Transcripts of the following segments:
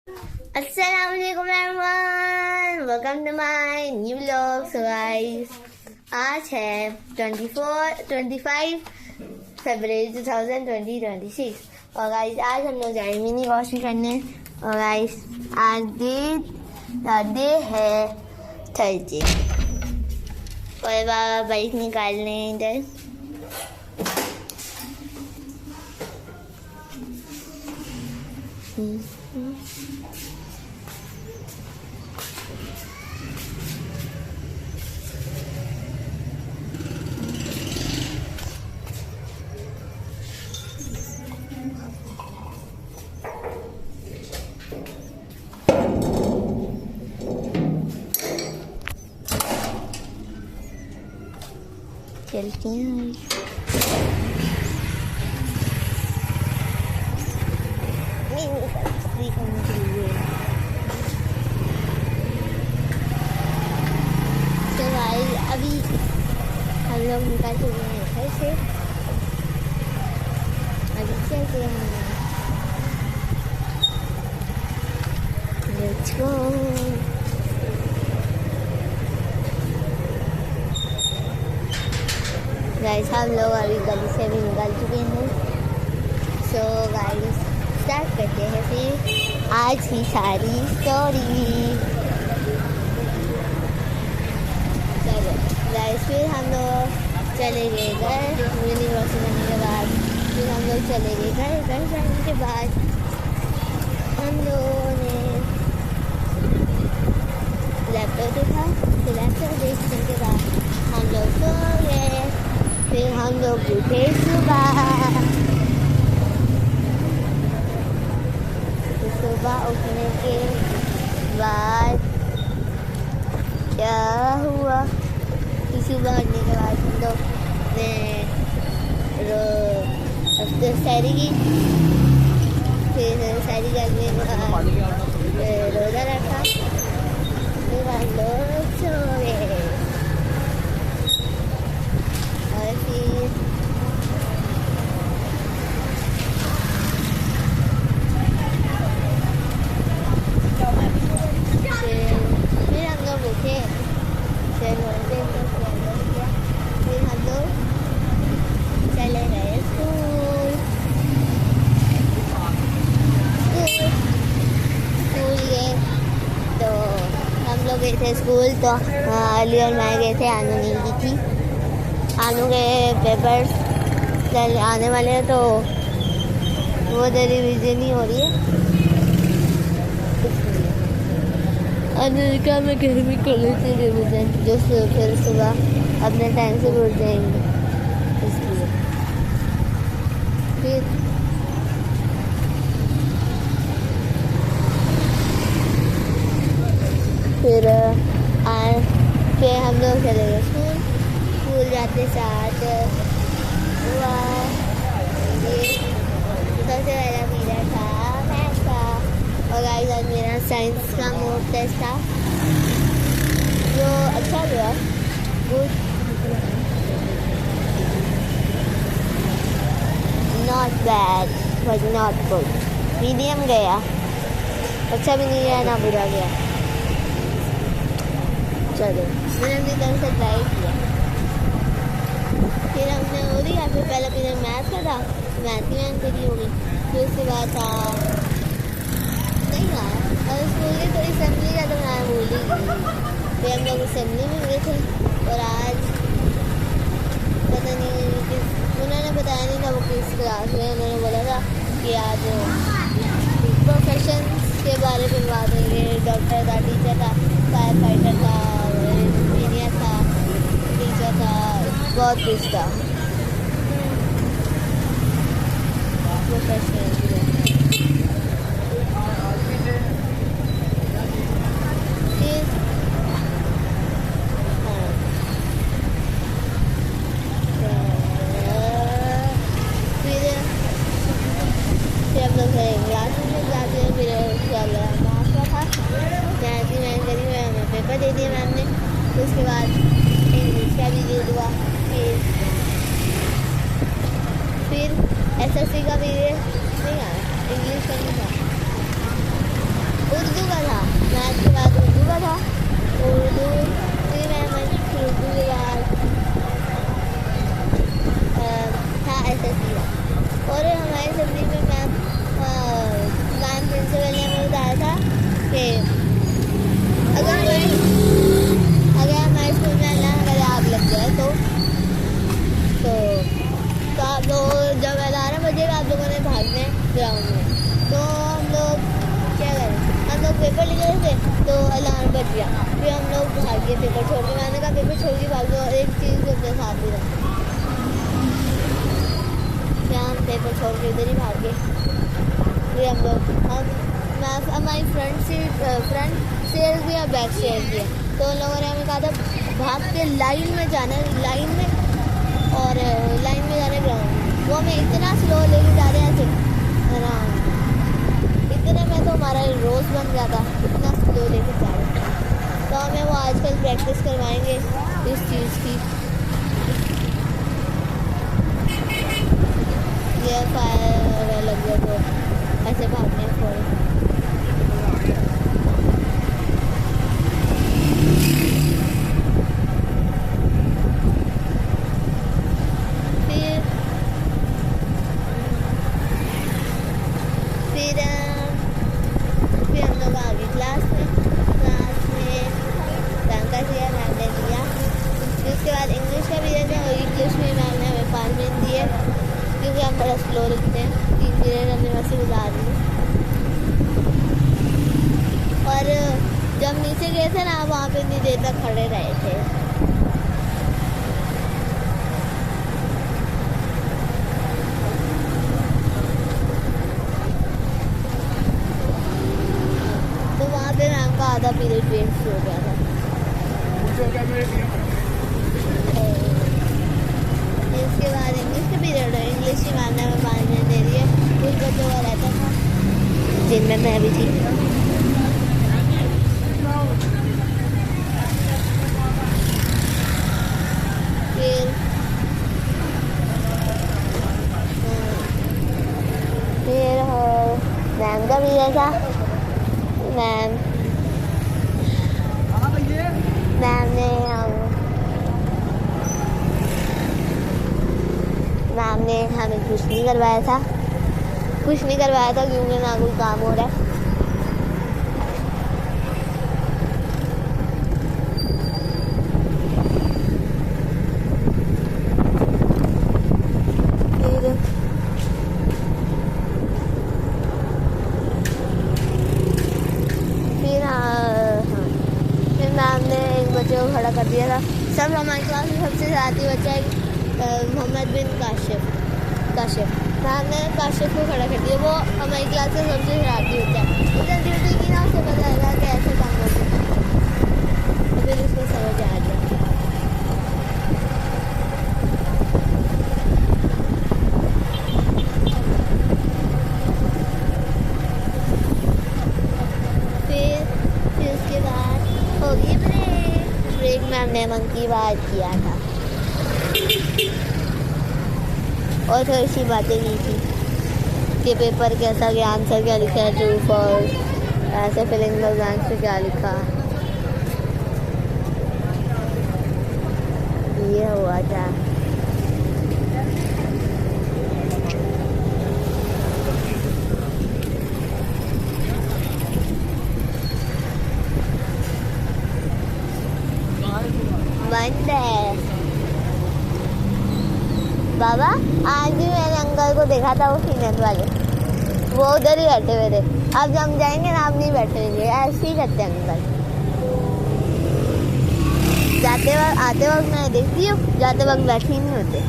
अस्सलामुअलैकुम everyone, welcome to my new vlog. So guys, आज है 25 फरवरी 2026 और गाइस आज हम लोग जाएंगे मिनी वॉश भी करने। और गाइस आज डे है थर्सडे और बाबा बाइक निकाल रहे हैं इधर। चलते हैं तो भाई अभी हम लोग निकल चुके हैं घर से। अभी चलते हैं, लेट्स गो। गाइस हम लोग अभी गली से भी निकल चुके हैं। सो गाइस स्टार्ट करते हैं फिर आज की सारी स्टोरी। चलो गाइस, फिर हम लोग चले गए घर मिनी वॉश करने के बाद। फिर हम लोग चले गए घर जाने के बाद हम लोगों ने लैपटॉप देखा। फिर लैपटॉप देखने के बाद हम लोग सो गए। फिर हम लोग उठे सुबह उठने के बाद क्या हुआ कि सुबह उठने के बाद हम लोग ने सैरी की। फिर सैरी करने के बाद रोज़ा रखा। फिर हम लोग सो गए और फिर हम लोग उठे। फिर हम लोग चले गए स्कूल गए। तो हम लोग गए थे स्कूल। तो अली और मैं गए थे, आनू नहीं की थी। आनू के पेपर्स आने वाले हैं तो वो रिविजन ही हो रही है। अमेरिका में घर में कर लेते रिविजन, जो फिर सुबह अपने टाइम से उठ जाएंगे इसलिए। फिर हम लोग चले गए स्कूल जाते साथ हुआ। सबसे पहला पीरियड था मैथ्स का और गाइस आज मेरा साइंस का मोक टेस्ट था जो अच्छा गया, good, not bad but not good, medium गया। अच्छा भी नहीं गया ना बुरा गया। चलो मैंने अपनी तरफ से ट्राई किया। फिर हमने हो रही फिर पहला पीरियड मैथ का था, मैथ की मैम करी होगी। फिर उसके बाद था नहीं आया और स्कूल की तो असेंबली का तो मैं भूल ही गई। फिर हम लोग असेंबली में गए थे और आज पता नहीं किस उन्होंने बताया नहीं था वो किस क्लास में। उन्होंने बोला था कि आज प्रोफेशन के बारे में बात होंगे। डॉक्टर था, टीचर था, फायर फाइटर था, इंजीनियर था, टीचर था, बहुत कुछ था। प्रोफेशन पेपर दे दिया मैम ने। उसके बाद इंग्लिश का भी दे दिया। फिर एसएससी का पीरियड नहीं आया, इंग्लिश का नहीं था। उर्दू की मैम उर्दू के बाद हाँ SSC और हमारी सब्जी में मैम प्रिंसिपल ने हमें बताया था कि अगर हमारे स्कूल में अल्लाह न करे आग लग जाए तो आप लोग जब 11 बजे आप लोगों ने भागना है ग्राउंड में, तो हम लोग क्या करें, हम लोग पेपर लिख रहे थे तो अलार्म बज गया, फिर हम लोग भागे पेपर छोड़ के। मैंने कहा पेपर छोड़ के भाग दो और एक चीज़ को अपने साथ भी रखें। फिर हम पेपर छोड़ के इधर ही भागे। फिर हम लोग हमारी फ्रंट स्टेयर्स भी और बैक स्टेयर्स भी है, तो उन लोगों ने हमें कहा था भाग के लाइन में जाना है, लाइन में जाना ग्राउंड। वो हमें इतना स्लो लेके जा रहे हैं ऐसे आराम, इतने में तो हमारा रोज़ बन गया था, इतना स्लो लेके जा रहे थे। तो हमें वो आजकल प्रैक्टिस करवाएंगे इस चीज़ की। ये फायर लग गया तो ऐसे भागने थोड़े। फिर हम लोग आ गए क्लास में रंगा किया, मैम ने दिया। फिर उसके बाद इंग्लिश का भी रहता है और इंग्लिश में मैम ने हमें 5 मिनट दिए, क्योंकि हम बड़ा स्लो लिखते हैं। 3 पीरियड हमने वैसे गुजार दिए। और जब नीचे गए थे ना, वहाँ पे इतनी देर तक खड़े रहे थे। तो वहाँ पे मैम का आधा पीरियड वेस्ट हो गया था। इसके बाद इंग्लिश का पीरियड है, इंग्लिश की मैम ने हमें 5 मिनट दे दिए। कुछ बच्चों का रहता था, जिनमें मैं भी थी। फिर मैम का पीरियड था। मैम ने हमें कुछ नहीं करवाया था, क्योंकि ना कोई काम हो रहा है। फिर मैम ने एक बच्चे को खड़ा कर दिया था। सब हमारी क्लास में सबसे शरारती बच्चा है मोहम्मद बिन काशिफ। मैम ने काशिफ को खड़ा कर दिया। वो हमारी क्लास में सबसे शरारती होता है। उधर ड्यूटी की ना, उसे पता लगा कि ऐसे काम होते हैं, फिर उसको समझ आ गया। फिर उसके बाद हो गई ब्रेक। मैम ने मंकी बात किया था और थोड़ी सी बातें की थी कि पेपर कैसा गया, आंसर क्या लिखा है, ट्रू फॉल्स, ऐसे फिलिंग द ब्लैंक्स पे क्या लिखा, ये हुआ था। बंद है बाबा। आज भी मैंने अंकल को देखा था, वो सीनियर वाले, वो उधर ही बैठे हुए थे। अब जब हम जाएंगे ना, आप नहीं बैठेंगे, ऐसे ही करते हैं अंकल। जाते वक्त आते वक्त मैं देखती हूँ, जाते वक्त बैठे ही नहीं होते।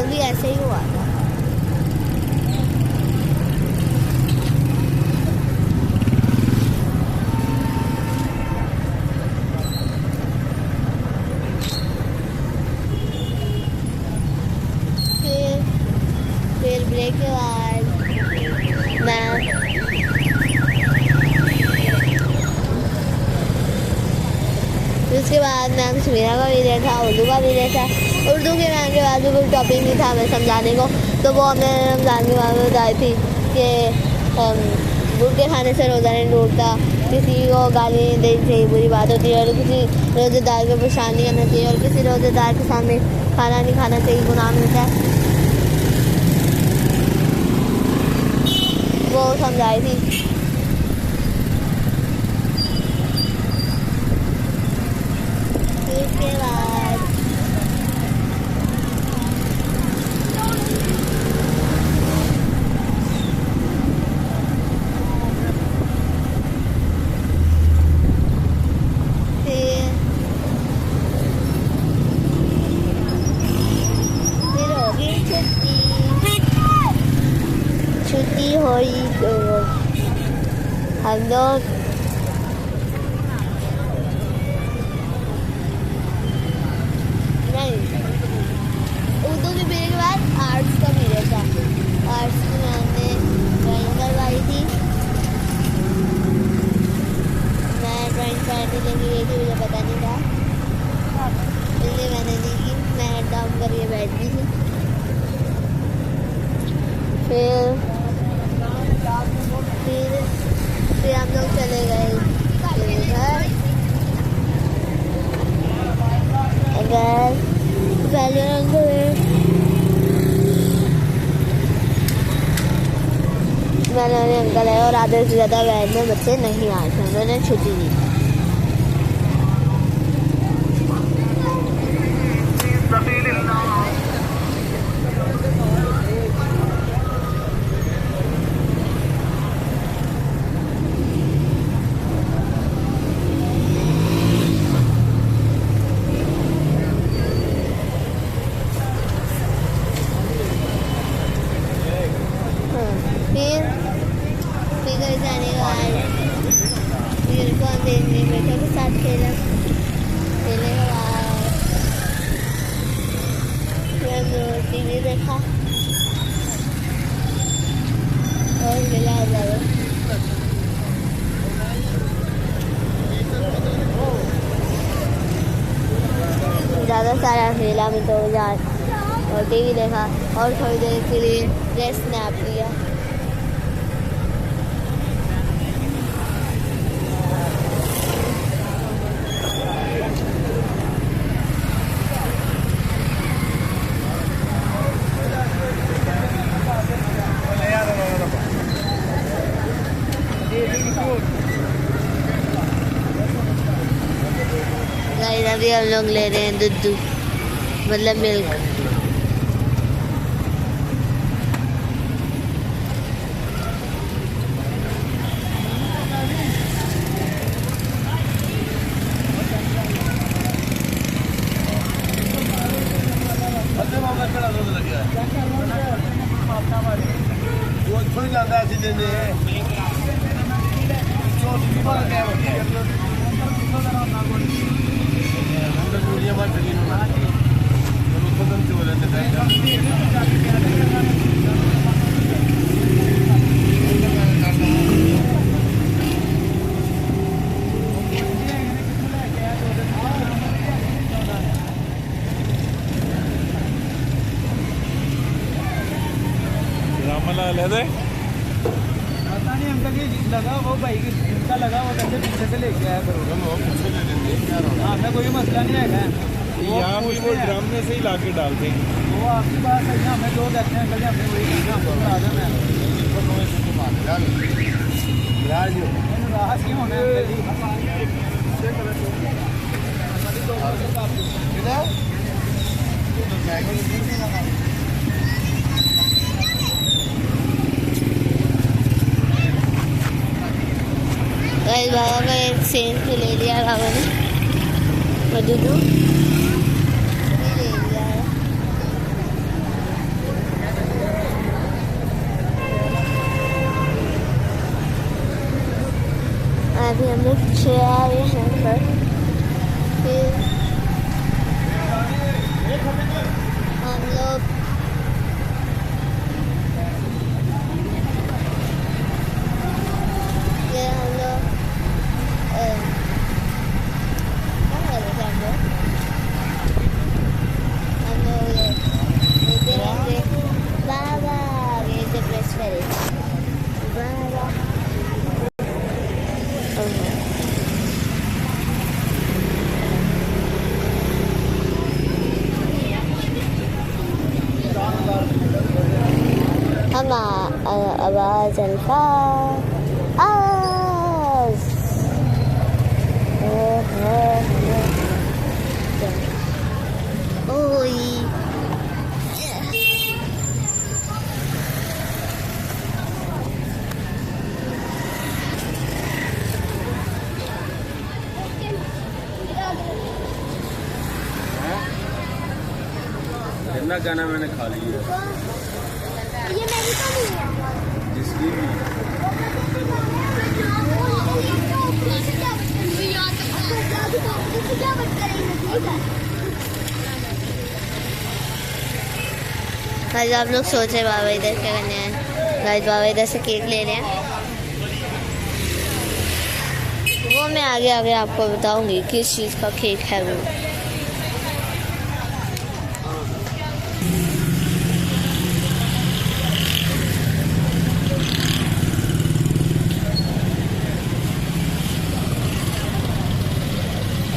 अभी ऐसे ही हुआ था। फिर ब्रेक के बाद मैम उसके बाद मैम सुमीरा का पीरियड था, उर्दू का पीरियड था। उर्दू के मैम के बाद कोई टॉपिक नहीं था हमें समझाने को, तो वो हमें रमज़ान के बाद बताई थी कि गुड़ के खाने से रोज़ा नहीं टूटता, किसी को गाली नहीं देनी चाहिए, बुरी बात होती है, और किसी रोज़ेदार को परेशान नहीं करना चाहिए, और किसी रोज़ेदार के सामने खाना नहीं खाना चाहिए, गुनाह मिलता है। वो समझाई थी। इसके बाद फिर होगी छुट्टी हुई तो हम लोग उर्दू के पीरियड के बाद आर्ट्स का पीरियड था। आर्ट्स की मैम ने ड्राइंग करवाई थी। मैं ड्राइंग करने लेके गई थी, मुझे पता नहीं था, इसलिए मैंने नहीं की। मैं हेड डाउन करके बैठ गई थी। फिर हम लोग चले गए घर। अगर पहले मैंने अंकल है और आधे से ज़्यादा वैन में बच्चे नहीं आए थे, उन्होंने छुट्टी दी। फिर घर जाने के बाद फिर को अंधेरे में बेटों के साथ खेलने के बाद फिर हम लोग टीवी देखा और मिला ज़्यादा सारा खेला में तो और टीवी देखा और थोड़ी देर के लिए रेस्ट स्नैप लिया। अभी हम लोग ले रहे हैं दूध, मतलब मिल्क। पता नहीं अंकल जी लगा वो भाई जिनका लगा वो कहते पीछे से लेके आया करो। हाँ मैं कोई मसला नहीं है यहाँ भी वो ड्रम में से ही ला के डालते हैं। वो आपकी बात है ना, हमें जो कहते हैं अंकल जी हमें वही कहना आदम है। राहत क्यों होना है बाबा का एक सेंट भी ले लिया बाबा ने, मधुदू ले लिया है। अभी हम लोग चले हैं पर फिर हम लोग Okay. गन्ना गाना मैंने खा लिया ये मेरी तो नहीं है जिसकी भी गाइस आप लोग सोच रहे बाबा इधर क्या करने हैं। गाइस बाबा इधर से केक ले रहे हैं, वो मैं आगे आगे आपको बताऊंगी किस चीज़ का केक है वो।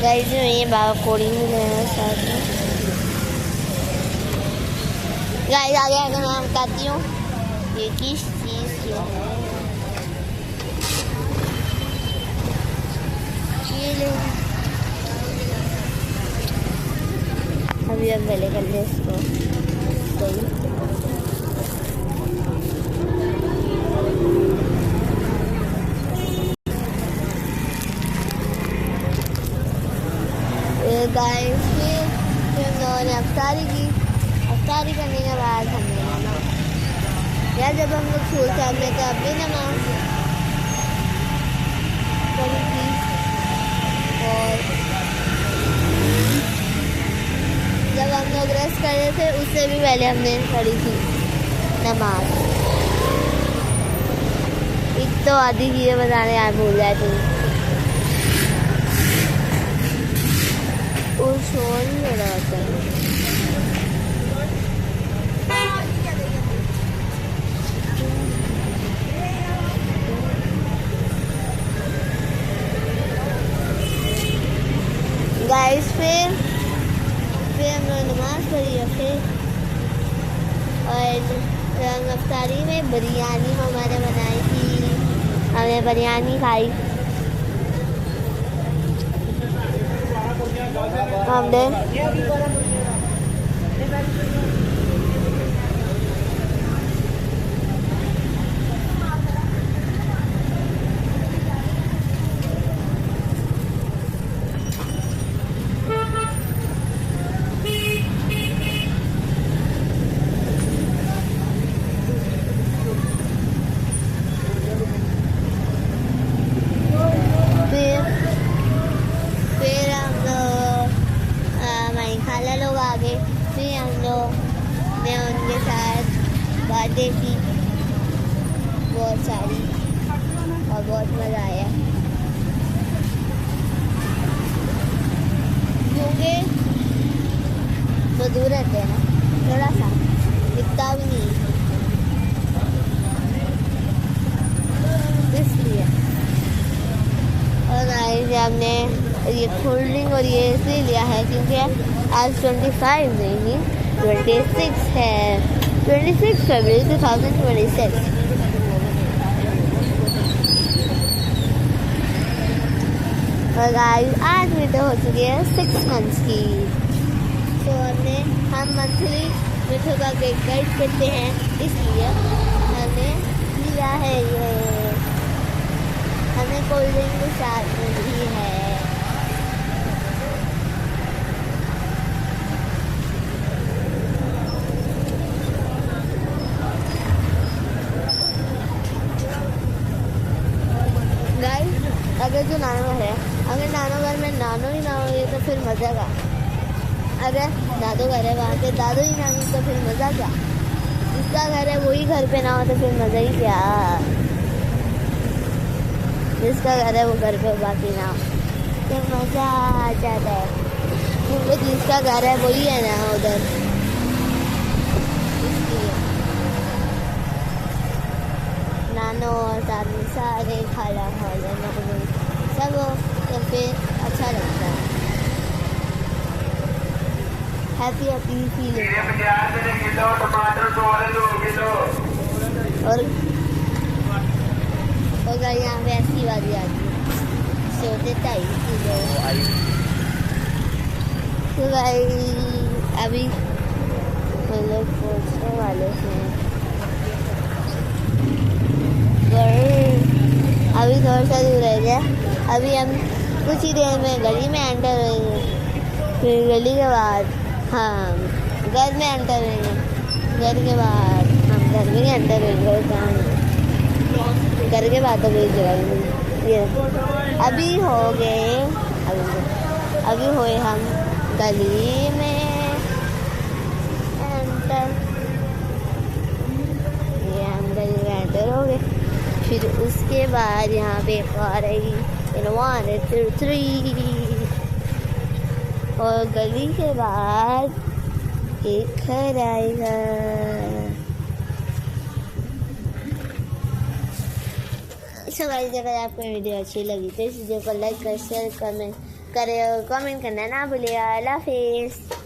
गाइस में ये बाबा कोड़ी में गए हैं साथ में। गाइस आगे आगे मैं बताती हूँ ये किस चीज़ की है। ये ले अभी अब पहले कर ले इसको सही। गाइस फिर हम लोगों ने अफ्तारी की। अफ्तारी करने के बाद हमने नमाज, या जब हम लोग स्कूल से आते तो अपनी नमाज पढ़ी थी। और जब हम लोग रेस्ट कर रहे थे उससे भी पहले हमने पढ़ी थी नमाज। एक तो आधी चीज़ें बताने यार भूल जाए थी और शोर ही हो रहा होता है। गाइस फिर हम लोग नमाज पढ़ी और फिर अफ्तारी में बिरयानी हमारे बनाई थी, हमने बिरयानी खाई। हमने खाला लोग आ गए। फिर हम लोग ने उनके साथ बातें की बहुत सारी और बहुत मज़ा आया, क्योंकि वो दूर रहते हैं ना, थोड़ा सा दिखता भी नहीं इसलिए। और गाइस हमने ये कोल्ड ड्रिंक और ये इसलिए लिया है क्योंकि आज 25 नहीं 26 है, 26 फरवरी 2026। और गाइस आज में तो हो चुकी है 6 मंथ्स की। तो हम मंथली मिठू का केक कट करते हैं, इसलिए हमने लिया है ये। हमें कोल्ड ड्रिंक के साथ में भी है। गाइस अगर जो नानो घर है, अगर नानो घर में नानो ही ना हो तो फिर मज़ा का। अगर दादू घर है वहाँ पे दादू ही ना हो तो फिर मज़ा क्या। जिसका घर है वही घर पे ना हो तो फिर मज़ा ही क्या। जिसका घर है वो घर पे बाकी ना हो तो मज़ा आ जाता है, क्योंकि जिसका घर है वही है ना उधर। नानो और दादी सारे खाला खाला सब हो तो फिर अच्छा लगता है, हैप्पी हैप्पी फीलिंग। और और गाइस यहाँ पे ऐसी बारी आती है सोते 2.5 किलो। तो गाइस अभी हम लोग पहुँचने वाले हैं अभी थोड़ा सा दूर रह गया। अभी हम कुछ ही देर में गली में एंटर होंगे, फिर गली के बाद हम घर में एंटर होंगे, घर के बाद हम घर में एंटर होंगे, घर के बाद तो कोई जगह नहीं। ये अभी हो गए अभी हुए हम गली में एंटर, ये हम गली में एंटर हो गए। फिर उसके बाद यहाँ पे एक और आई 1 2 3 और गली के बाद एक घर आएगा। सो गाइस अगर आपको वीडियो अच्छी लगी तो इस वीडियो को लाइक कर शेयर कमेंट करें और कमेंट करना ना भूलिएगा। अल्लाह हाफिज़।